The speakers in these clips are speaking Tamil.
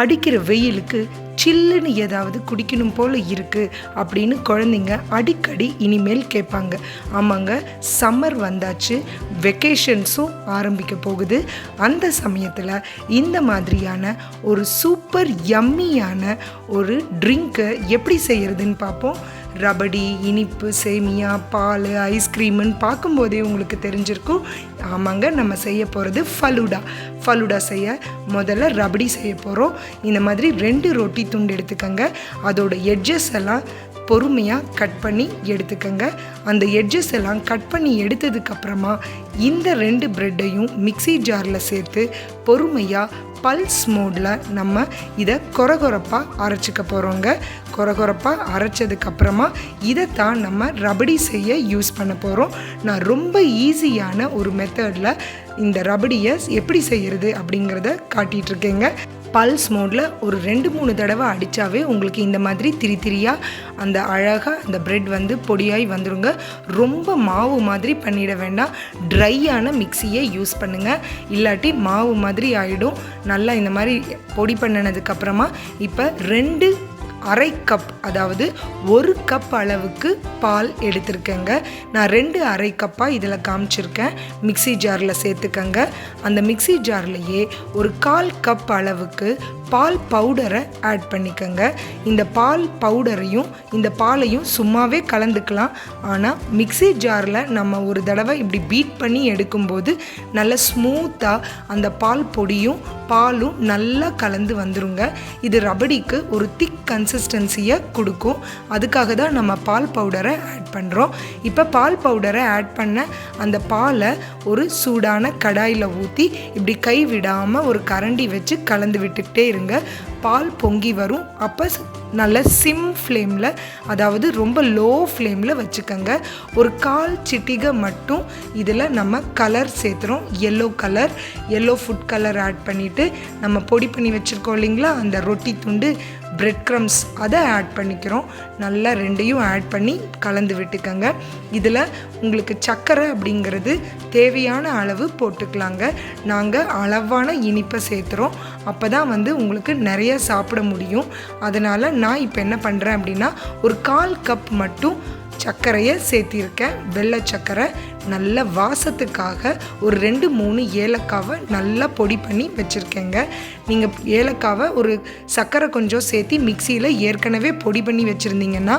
அடிக்கிற வெயிலுக்கு சில்லுன்னு ஏதாவது குடிக்கணும் போல் இருக்குது அப்படின்னு குழந்தைங்க அடிக்கடி இனிமேல் கேட்பாங்க. ஆமாங்க, சம்மர் வந்தாச்சு, வெக்கேஷன்ஸும் ஆரம்பிக்க போகுது. அந்த சமயத்தில் இந்த மாதிரியான ஒரு சூப்பர் யம்மியான ஒரு ட்ரிங்க்கை எப்படி செய்கிறதுன்னு பார்ப்போம். ரபடி, இனிப்பு, சேமியா, பால், ஐஸ்கிரீமுன்னு பார்க்கும்போதே உங்களுக்கு தெரிஞ்சிருக்கும். ஆமாங்க, நம்ம செய்ய போகிறது ஃபலூடா செய்ய முதல்ல ரபடி செய்ய போகிறோம். இந்த மாதிரி 2 ரொட்டி துண்டு எடுத்துக்கங்க. அதோட எட்ஜஸ் எல்லாம் பொறுமையாக கட் பண்ணி எடுத்துக்கங்க. அந்த எட்ஜஸ் எல்லாம் கட் பண்ணி எடுத்ததுக்கப்புறமா இந்த 2 ப்ரெட்டையும் மிக்ஸி ஜாரில் சேர்த்து பொறுமையாக பல்ஸ் மோடில் நம்ம இதை கொரகொரப்பாக அரைச்சிக்க போகிறோங்க. கொரகொரப்பாக அரைச்சதுக்கப்புறமா இதைத்தான் நம்ம ரபடி செய்ய யூஸ் பண்ண போகிறோம். நான் ரொம்ப ஈஸியான ஒரு மெத்தடில் இந்த ரபடியை எப்படி செய்கிறது அப்படிங்கிறத காட்டிகிட்ருக்கேங்க. பல்ஸ் மோடில் ஒரு 2-3 தடவை அடித்தாவே உங்களுக்கு இந்த மாதிரி திரியாக அந்த அழகாக அந்த ப்ரெட் பொடியாகி வந்துடுங்க. ரொம்ப மாவு மாதிரி பண்ணிட வேண்டாம். ட்ரையான மிக்ஸியை யூஸ் பண்ணுங்கள், இல்லாட்டி மாவு மாதிரி ஆகிடும். நல்லா இந்த மாதிரி பொடி பண்ணினதுக்கப்புறமா இப்போ 2 கப், அதாவது 1 கப் அளவுக்கு பால் எடுத்திருக்கேங்க. நான் 2 1/2 கப்பாக இதில் காமிச்சிருக்கேன். மிக்ஸி ஜாரில் சேர்த்துக்கங்க. அந்த மிக்ஸி ஜார்லையே ஒரு 1/4 கப் அளவுக்கு பால் பவுடரை ஆட் பண்ணிக்கங்க. இந்த பால் பவுடரையும் இந்த பாலையும் சும்மாவே கலந்துக்கலாம். ஆனால் மிக்ஸி ஜாரில் நம்ம ஒரு தடவை இப்படி பீட் பண்ணி எடுக்கும்போது நல்ல ஸ்மூத்தாக அந்த பால் பொடியும் பாலும் நல்லா கலந்து வந்துருங்க. இது ரபடிக்கு ஒரு திக் கன்சிஸ்டன்சியை கொடுக்கும். அதுக்காக தான் நம்ம பால் பவுடரை ஆட் பண்ணுறோம். இப்போ பால் பவுடரை ஆட் பண்ண அந்த பாலை ஒரு சூடான கடாயில் ஊற்றி இப்படி கை விடாமல் ஒரு கரண்டி வச்சு கலந்து விட்டுக்கிட்டே இருங்க. பால் பொங்கி வரும். அப்போ நல்ல சிம் ஃப்ளேமில், அதாவது ரொம்ப லோ ஃப்ளேமில் வச்சுக்கோங்க. ஒரு 1/4 சிட்டிகை மட்டும் இதில் நம்ம கலர் சேர்த்துறோம். எல்லோ ஃபுட் கலர் ஆட் பண்ணிவிட்டு நம்ம பொடி பண்ணி வச்சுருக்கோம் இல்லைங்களா, அந்த ரொட்டி துண்டு பிரெட் க்ரம்ஸ் அதை ஆட் பண்ணிக்கிறோம். நல்லா 2ஐயும் ஆட் பண்ணி கலந்து விட்டுக்கோங்க. இதில் உங்களுக்கு சர்க்கரை அப்படிங்கிறது தேவையான அளவு போட்டுக்கலாங்க. நாங்கள் அளவான இனிப்பை சேர்த்துறோம். அப்போ தான் உங்களுக்கு நிறைய சாப்பிட முடியும். அதனால் நான் இப்போ என்ன பண்ணுறேன் அப்படின்னா ஒரு 1/4 கப் மட்டும் சர்க்கரையை சேர்த்திருக்கேன். வெள்ளை சர்க்கரை. நல்ல வாசத்துக்காக ஒரு 2-3 ஏலக்காவை நல்லா பொடி பண்ணி வச்சுருக்கேங்க. நீங்கள் ஏலக்காவை ஒரு சர்க்கரை கொஞ்சம் சேர்த்து மிக்சியில் ஏற்கனவே பொடி பண்ணி வச்சுருந்தீங்கன்னா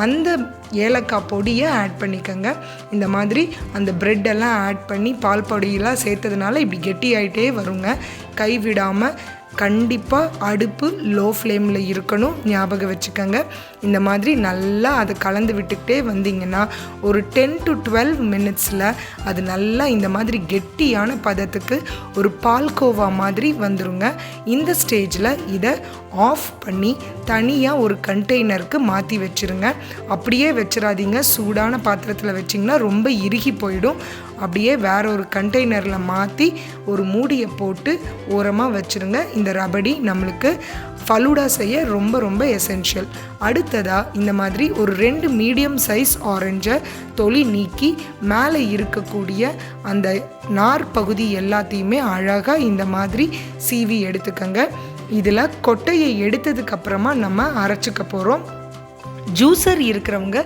அந்த ஏலக்காய் பொடியை ஆட் பண்ணிக்கோங்க. இந்த மாதிரி அந்த ப்ரெட்டெல்லாம் ஆட் பண்ணி பால் பொடியெல்லாம் சேர்த்ததுனால இப்படி கெட்டி ஆகிட்டே வருங்க. கை விடாமல் கண்டிப்பாக அடுப்பு லோ ஃப்ளேமில் இருக்கணும், ஞாபகம் வச்சுக்கோங்க. இந்த மாதிரி நல்லா அதை கலந்து விட்டுக்கிட்டே வந்தீங்கன்னா ஒரு 10 to 12 மினிட்ஸில் அது நல்லா இந்த மாதிரி கெட்டியான பதத்துக்கு ஒரு பால்கோவா மாதிரி வந்துருங்க. இந்த ஸ்டேஜில் இதை ஆஃப் பண்ணி தனியாக ஒரு கண்டெய்னருக்கு மாற்றி வச்சுருங்க. அப்படியே வச்சிடாதீங்க. சூடான பாத்திரத்தில் வச்சிங்கன்னா ரொம்ப இறுகி போயிடும். அப்படியே வேற ஒரு கண்டெய்னரில் மாற்றி ஒரு மூடியை போட்டு ஓரமாக வச்சுருங்க. இந்த ரபடி நம்மளுக்கு ஃபலூடா செய்ய ரொம்ப ரொம்ப எசென்ஷியல். அடுத்ததாக இந்த மாதிரி ஒரு 2 மீடியம் சைஸ் ஆரஞ்சை தொலி நீக்கி மேலே இருக்கக்கூடிய அந்த நார் பகுதி எல்லாத்தையுமே அழகாக இந்த மாதிரி சீவி எடுத்துக்கங்க. இதில் கொட்டையை எடுத்ததுக்கப்புறமா நம்ம அரைச்சிக்க போகிறோம். ஜூஸர் இருக்கிறவங்க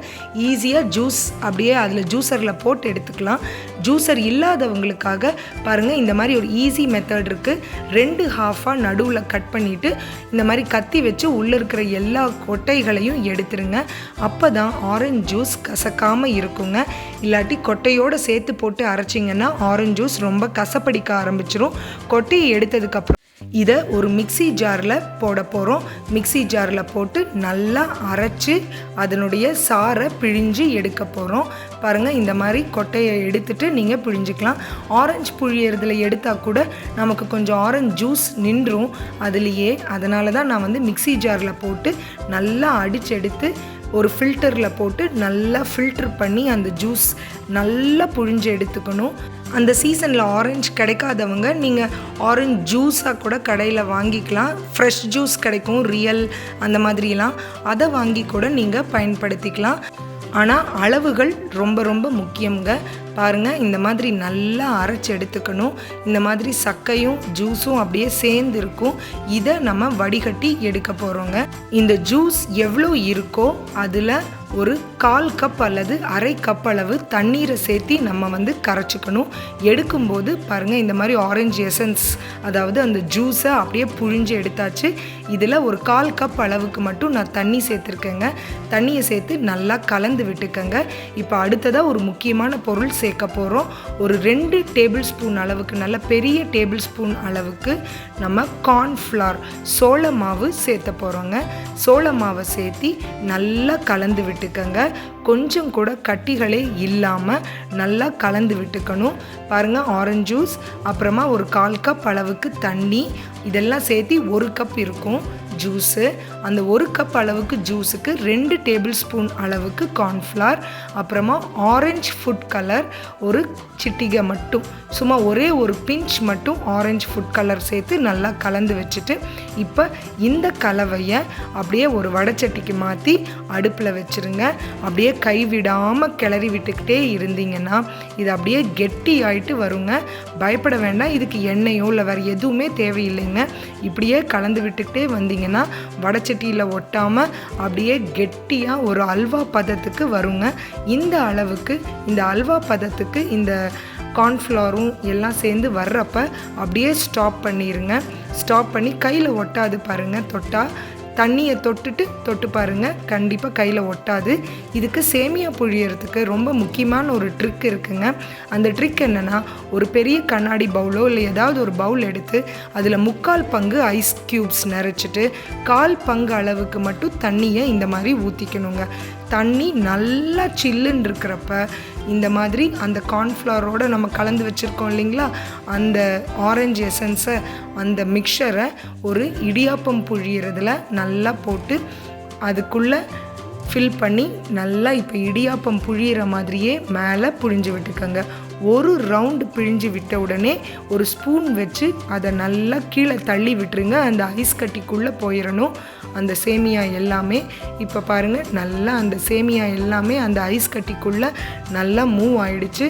ஈஸியாக ஜூஸ் அப்படியே அதில் ஜூஸரில் போட்டு எடுத்துக்கலாம். ஜூஸர் இல்லாதவங்களுக்காக பாருங்கள், இந்த மாதிரி ஒரு ஈஸி மெத்தட் இருக்குது. 2 ஹாஃபாக நடுவில் கட் பண்ணிவிட்டு இந்த மாதிரி கத்தி வச்சு உள்ளே இருக்கிற எல்லா கொட்டைகளையும் எடுத்துருங்க. அப்போ தான் ஆரஞ்சு ஜூஸ் கசக்காமல் இருக்குங்க. இல்லாட்டி கொட்டையோடு சேர்த்து போட்டு அரைச்சிங்கன்னா ஆரஞ்சு ஜூஸ் ரொம்ப கசப்படிக்க ஆரம்பிச்சிரும். கொட்டையை எடுத்ததுக்கப்புறம் இதை ஒரு மிக்ஸி ஜாரில் போட போகிறோம். மிக்ஸி ஜாரில் போட்டு நல்லா அரைச்சி அதனுடைய சாறை பிழிஞ்சு எடுக்க போகிறோம். பாருங்கள், இந்த மாதிரி கொட்டையை எடுத்துகிட்டு நீங்கள் பிழிஞ்சிக்கலாம். ஆரஞ்சு புழியறதுல எடுத்தால் கூட நமக்கு கொஞ்சம் ஆரஞ்சு ஜூஸ் நின்றும் அதுலேயே. அதனால தான் நான் மிக்ஸி ஜாரில் போட்டு நல்லா அடித்து எடுத்து ஒரு ஃபில்டரில் போட்டு நல்லா ஃபில்டர் பண்ணி அந்த ஜூஸ் நல்லா புழிஞ்சு எடுத்துக்கணும். அந்த சீசனில் ஆரஞ்சு கிடைக்காதவங்க நீங்கள் ஆரஞ்சு ஜூஸாக கூட கடையில் வாங்கிக்கலாம். ஃப்ரெஷ் ஜூஸ் கிடைக்கும், ரியல் அந்த மாதிரிலாம். அதை வாங்கி கூட நீங்கள் பயன்படுத்திக்கலாம். ஆனால் அளவுகள் ரொம்ப ரொம்ப முக்கியங்க. பாருங்கள், இந்த மாதிரி நல்லா அரைச்சி எடுத்துக்கணும். இந்த மாதிரி சக்கையும் ஜூஸும் அப்படியே சேர்ந்து இருக்கும். இதை நம்ம வடிகட்டி எடுக்க போகிறோங்க. இந்த ஜூஸ் எவ்வளோ இருக்கோ அதில் ஒரு 1/4 கப் அல்லது அரை கப் அளவு தண்ணீரை சேர்த்து நம்ம கரைச்சிக்கணும். எடுக்கும்போது பாருங்கள், இந்த மாதிரி ஆரஞ்சு எசன்ஸ், அதாவது அந்த ஜூஸை அப்படியே புழிஞ்சு எடுத்தாச்சு. இதில் ஒரு 1/4 கப் அளவுக்கு மட்டும் நான் தண்ணி சேர்த்துருக்கேங்க. தண்ணியை சேர்த்து நல்லா கலந்து விட்டுக்கங்க. இப்போ அடுத்ததாக ஒரு முக்கியமான பொருள் சேர்க்க போகிறோம். ஒரு 2 டேபிள் ஸ்பூன் அளவுக்கு, நல்ல பெரிய டேபிள் ஸ்பூன் அளவுக்கு நம்ம கார்ன்ஃப்ளவர், சோள மாவு சேர்த்த போகிறோங்க. சோள மாவை சேர்த்து நல்லா கலந்து விட்டுக்கங்க. கொஞ்சம் கூட கட்டிகளே இல்லாமல் நல்லா கலந்து விட்டுக்கணும். பாருங்கள், ஆரஞ்சு ஜூஸ், அப்புறமா ஒரு 1/4 கப் அளவுக்கு தண்ணி, இதெல்லாம் சேர்த்து 1 கப் இருக்கும் ஜூஸு. அந்த 1 கப் அளவுக்கு ஜூஸுக்கு 2 டேபிள் ஸ்பூன் அளவுக்கு கார்ன்ஃப்ளவர், அப்புறமா ஆரஞ்சு ஃபுட் கலர் ஒரு சிட்டிகை மட்டும், சும்மா ஒரே ஒரு பிஞ்ச் மட்டும் ஆரஞ்சு ஃபுட் கலர் சேர்த்து நல்லா கலந்து வச்சுட்டு, இப்போ இந்த கலவையை அப்படியே ஒரு வடைச்சட்டிக்கு மாற்றி அடுப்பில் வச்சுருங்க. அப்படியே கைவிடாமல் கிளறி விட்டுக்கிட்டே இருந்தீங்கன்னா இது அப்படியே கெட்டி ஆகிட்டு வருங்க. பயப்பட வேண்டாம், இதுக்கு எண்ணெயோ இல்லை வேறு எதுவுமே தேவையில்லைங்க. இப்படியே கலந்து விட்டுக்கிட்டே வந்தீங்கன்னா வடைச்சட்டியில் ஒட்டாமல் அப்படியே கெட்டியாக ஒரு அல்வா பதத்துக்கு வருங்க. இந்த அளவுக்கு, இந்த அல்வா பதத்துக்கு இந்த கார்ன்ஃப்ளவரும் எல்லாம் சேர்ந்து வர்றப்ப அப்படியே ஸ்டாப் பண்ணிடுங்க. ஸ்டாப் பண்ணி கையில் ஒட்டாது பாருங்கள். தொட்டால் தண்ணியை தொட்டு பாருங்கள், கண்டிப்பாக கையில் ஒட்டாது. இதுக்கு சேமியா புழியறதுக்கு ரொம்ப முக்கியமான ஒரு ட்ரிக் இருக்குங்க. அந்த ட்ரிக் என்னென்னா, ஒரு பெரிய கண்ணாடி பவுலோ இல்லை ஏதாவது ஒரு பவுல் எடுத்து அதில் 3/4 பங்கு ஐஸ் க்யூப்ஸ் நிறச்சிட்டு 1/4 பங்கு அளவுக்கு மட்டும் தண்ணியை இந்த மாதிரி ஊற்றிக்கணுங்க. தண்ணி நல்லா சில்லுன்னு இருக்கிறப்ப இந்த மாதிரி அந்த கார்ன்ஃப்ளவரோடு நம்ம கலந்து வச்சுருக்கோம் இல்லைங்களா, அந்த ஆரஞ்சு எசன்ஸை, அந்த மிக்சரை ஒரு இடியாப்பம் புழியறதுல நல்லா போட்டு அதுக்குள்ளே ஃபில் பண்ணி நல்லா இப்போ இடியாப்பம் புழியிற மாதிரியே மேலே புழிஞ்சு விட்டுக்கோங்க. ஒரு ரவுண்டு பிழிஞ்சு விட்ட உடனே ஒரு ஸ்பூன் வச்சு அதை நல்லா கீழே தள்ளி விட்டுருங்க. அந்த ஐஸ் கட்டிக்குள்ளே போயிடணும் அந்த சேமியா எல்லாமே. இப்போ பாருங்கள், நல்லா அந்த சேமியா எல்லாமே அந்த ஐஸ் கட்டிக்குள்ளே நல்லா மூவ் ஆயிடுச்சு.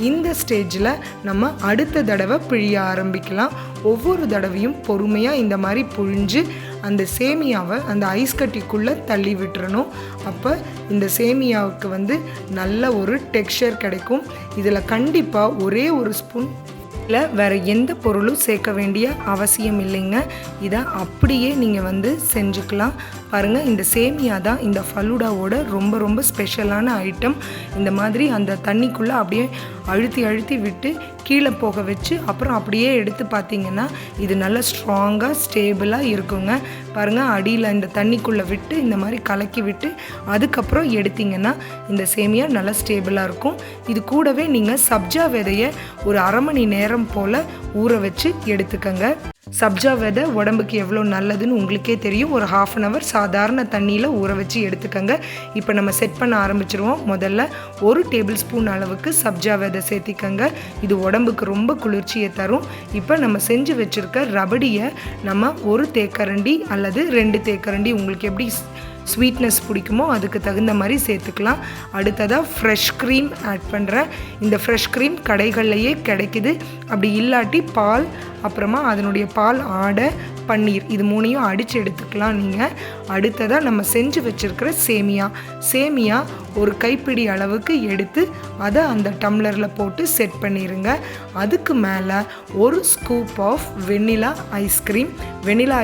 இந்த ஸ்டேஜில் நம்ம அடுத்த தடவை பிழிய ஆரம்பிக்கலாம். ஒவ்வொரு தடவையும் பொறுமையாக இந்த மாதிரி புழிஞ்சு அந்த சேமியாவை அந்த ஐஸ் கட்டிக்குள்ளே தள்ளி விட்டுறணும். அப்போ இந்த சேமியாவுக்கு நல்ல ஒரு டெக்ஸ்சர் கிடைக்கும். இதில் கண்டிப்பாக ஒரே ஒரு ஸ்பூன் இல்லை வேறு எந்த பொருளும் சேர்க்க வேண்டிய அவசியம் இல்லைங்க. இதை அப்படியே நீங்கள் செஞ்சுக்கலாம். பாருங்கள், இந்த சேமியா தான் இந்த ஃபலூடாவோட ரொம்ப ரொம்ப ஸ்பெஷலான ஐட்டம். இந்த மாதிரி அந்த தண்ணிக்குள்ளே அப்படியே அழுத்தி விட்டு கீழே போக வச்சு அப்புறம் அப்படியே எடுத்து பார்த்திங்கன்னா இது நல்லா ஸ்ட்ராங்காக ஸ்டேபிளாக இருக்குங்க. பாருங்கள், அடியில் இந்த தண்ணிக்குள்ளே விட்டு இந்த மாதிரி கலக்கி விட்டு அதுக்கப்புறம் எடுத்திங்கன்னா இந்த சேமியா நல்லா ஸ்டேபிளாக இருக்கும். இது கூடவே நீங்கள் சப்ஜா விதையை ஒரு அரை மணி நேரம் போல் ஊற வச்சு எடுத்துக்கங்க. சப்ஜா விதை உடம்புக்கு எவ்வளோ நல்லதுன்னு உங்களுக்கே தெரியும். ஒரு 1/2 hour சாதாரண தண்ணியில் ஊற வச்சு எடுத்துக்கங்க. இப்போ நம்ம செட் பண்ண ஆரம்பிச்சிருவோம். முதல்ல 1 டேபிள் ஸ்பூன் அளவுக்கு சப்ஜா விதை சேர்த்திக்கங்க. இது உடம்புக்கு ரொம்ப குளிர்ச்சியை தரும். இப்போ நம்ம செஞ்சு வச்சுருக்க ரபடியை நம்ம 1 தேக்கரண்டி அல்லது 2 தேக்கரண்டி, உங்களுக்கு எப்படி ஸ்வீட்னஸ் பிடிக்குமோ அதுக்கு தகுந்த மாதிரி சேர்த்துக்கலாம். அடுத்ததாக ஃப்ரெஷ் க்ரீம் ஆட் பண்ணுறேன். இந்த ஃப்ரெஷ் க்ரீம் கடைகள்லையே கிடைக்குது. அப்படி இல்லாட்டி பால், அப்புறமா அதனுடைய பால் ஆடை, பன்னீர், இது 3ஐயும் அடித்து எடுத்துக்கலாம் நீங்கள். அடுத்ததாக நம்ம செஞ்சு வச்சுருக்கிற சேமியா ஒரு கைப்பிடி அளவுக்கு எடுத்து அதை அந்த டம்ளரில் போட்டு செட் பண்ணிடுங்க. அதுக்கு மேலே 1 ஸ்கூப் ஆஃப் வெண்ணிலா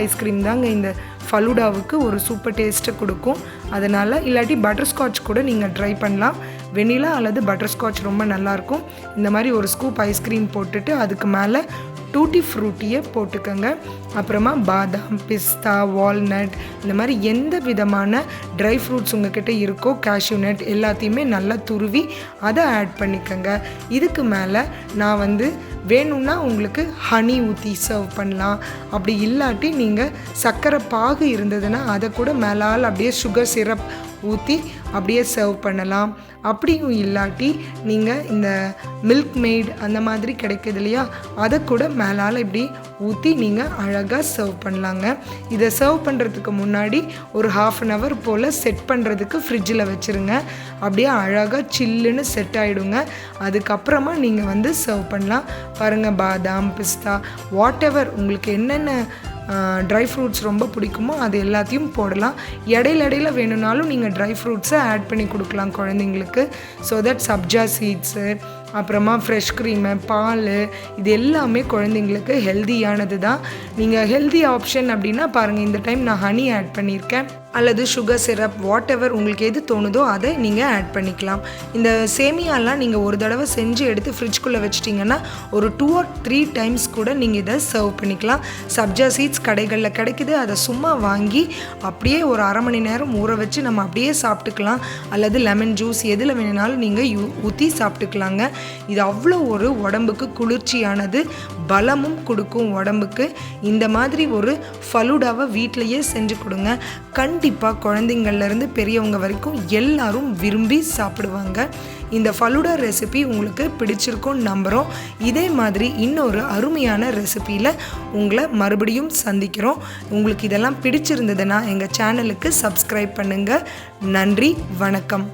ஐஸ்கிரீம் தாங்க இந்த ஃபலூடாவுக்கு ஒரு சூப்பர் டேஸ்ட்டை கொடுக்கும். அதனால் இல்லாட்டி பட்டர்ஸ்காட்ச் கூட நீங்கள் ட்ரை பண்ணலாம். வெண்ணிலா அல்லது பட்டர்ஸ்காட்ச் ரொம்ப நல்லாயிருக்கும். இந்த மாதிரி ஒரு ஸ்கூப் ஐஸ்கிரீம் போட்டுட்டு அதுக்கு மேலே டூட்டி ஃப்ரூட்டியை போட்டுக்கோங்க. அப்புறமா பாதாம், பிஸ்தா, வால்நட், இந்த மாதிரி எந்த விதமான ட்ரை ஃப்ரூட்ஸ் உங்ககிட்ட இருக்கோ, கேஷ்யூ நட் எல்லாத்தையுமே நல்லா துருவி அதை ஆட் பண்ணிக்கோங்க. இதுக்கு மேலே நான் வேணும்னா உங்களுக்கு ஹனி ஊற்றி சர்வ் பண்ணலாம். அப்படி இல்லாட்டி நீங்கள் சர்க்கரை பாகு இருந்ததுன்னா அதை கூட மேலால் அப்படியே சுகர் சிரப் ஊற்றி அப்படியே சர்வ் பண்ணலாம். அப்படியும் இல்லாட்டி நீங்கள் இந்த மில்க் மெய்ட் அந்த மாதிரி கிடைக்குது இல்லையா, அதை கூட மேலால் இப்படி ஊற்றி நீங்கள் அழகாக சர்வ் பண்ணலாங்க. இதை சர்வ் பண்ணுறதுக்கு முன்னாடி ஒரு 1/2 hour போல் செட் பண்ணுறதுக்கு ஃப்ரிட்ஜில் வச்சுருங்க. அப்படியே அழகாக சில்லுன்னு செட் ஆகிடுங்க. அதுக்கப்புறமா நீங்கள் வந்து சர்வ் பண்ணலாம். பாருங்கள், பாதாம், பிஸ்தா, வாட் எவர் உங்களுக்கு என்னென்ன ட்ரை ஃப்ரூட்ஸ் ரொம்ப பிடிக்குமோ அது எல்லாத்தையும் போடலாம். இடையில வேணும்னாலும் நீங்கள் ட்ரை ஃப்ரூட்ஸை ஆட் பண்ணி கொடுக்கலாம் குழந்தைங்களுக்கு. ஸோ தட் சப்ஜா சீட்ஸு, அப்புறமா ஃப்ரெஷ் க்ரீமு, பால், இது எல்லாமே குழந்தைங்களுக்கு ஹெல்தியானது தான். நீங்கள் ஹெல்தி ஆப்ஷன் அப்படின்னா பாருங்கள், இந்த டைம் நான் ஹனி ஆட் பண்ணியிருக்கேன், அல்லது சுகர் சிரப், வாட் எவர் உங்களுக்கு எது தோணுதோ அதை நீங்கள் ஆட் பண்ணிக்கலாம். இந்த சேமியாலாம் நீங்கள் ஒரு தடவை செஞ்சு எடுத்து ஃப்ரிட்ஜ்குள்ளே வச்சிட்டிங்கன்னா ஒரு 2 or 3 times கூட நீங்கள் இதை சர்வ் பண்ணிக்கலாம். சப்ஜா சீட்ஸ் கடைகளில் கிடைக்குது, அதை சும்மா வாங்கி அப்படியே ஒரு 1/2 மணி நேரம் ஊற வச்சு நம்ம அப்படியே சாப்பிட்டுக்கலாம். அல்லது லெமன் ஜூஸ் எதில் வேணுனாலும் நீங்கள் ஊற்றி சாப்பிட்டுக்கலாங்க. இது அவ்வளோ ஒரு உடம்புக்கு குளிர்ச்சியானது, பலமும் கொடுக்கும் உடம்புக்கு. இந்த மாதிரி ஒரு ஃபலூடாவை வீட்டிலையே செஞ்சு கொடுங்க. கண்டிப்பாக குழந்தைங்கள்லேருந்து பெரியவங்க வரைக்கும் எல்லாரும் விரும்பி சாப்பிடுவாங்க. இந்த ஃபலூடா ரெசிபி உங்களுக்கு பிடிச்சிருக்கும்னு நம்புகிறோம். இதே மாதிரி இன்னொரு அருமையான ரெசிபியில் உங்களை மறுபடியும் சந்திக்கிறோம். உங்களுக்கு இதெல்லாம் பிடிச்சிருந்ததுன்னா எங்கள் சேனலுக்கு சப்ஸ்கிரைப் பண்ணுங்கள். நன்றி, வணக்கம்.